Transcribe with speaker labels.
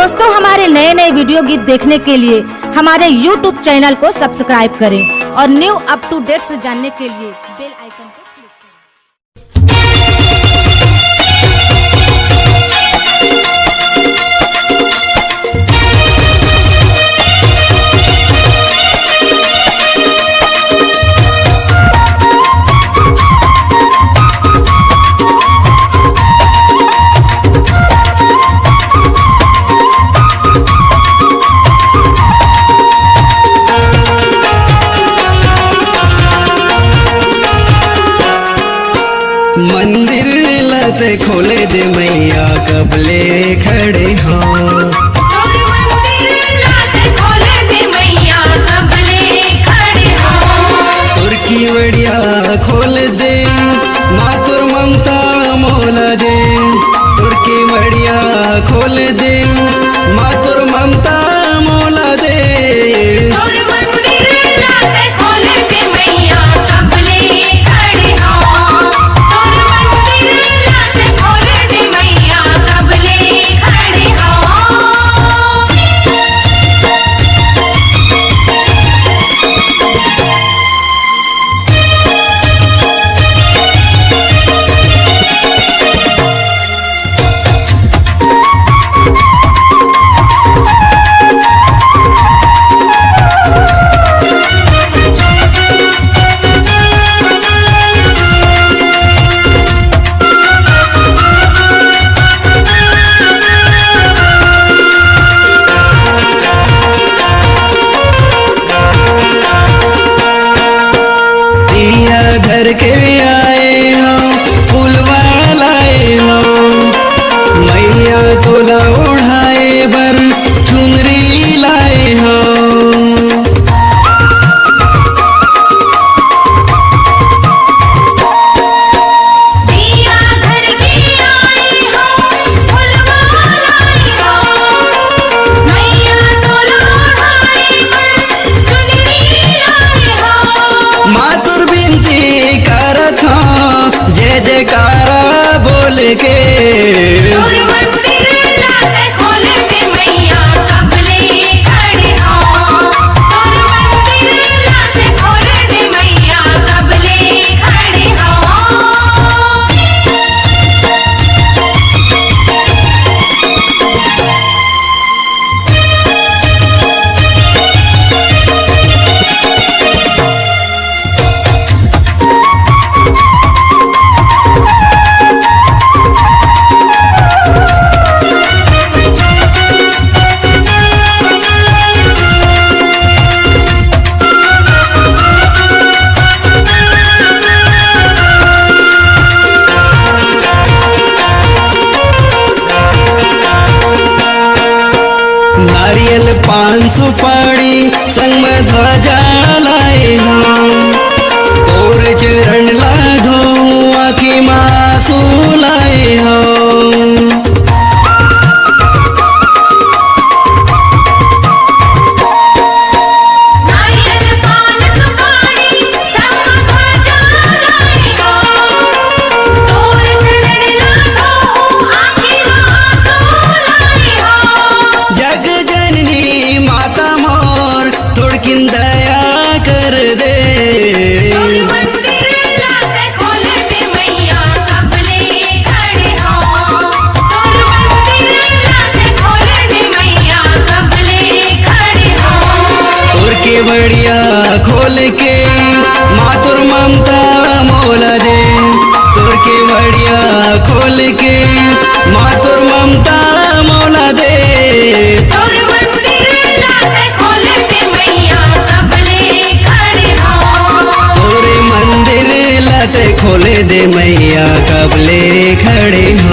Speaker 1: दोस्तों हमारे नए नए वीडियो गीत देखने के लिए हमारे YouTube चैनल को सब्सक्राइब करें और न्यू अप टू डेट से जानने के लिए बेल आइकन को क्लिक
Speaker 2: मंदिर लत खोले दे मैया कबले खड़े हो। तुर्की वड़िया खोल दे मातुर ममता मोला दे। तुर्की वड़िया खोल दे मातुर ममता मोला दे। घर के आए हो फूलवा लाए हो मैया तोला उड़ाए बर चुनरी लाए हो। मातुर बिनती करत हो जय जयकारा बोल के। नारियल पान सुपारी संग में ध्वजा लाए हो। तोर चरण लाधो आखी मासू लाए हो। दया कर दे तुर्की बढ़िया खोल के मातुर ममता मोला दे। तुर्की बढ़िया खोल के मातुर ममता मोला दे। खोले दे मैया कबले खड़े हो।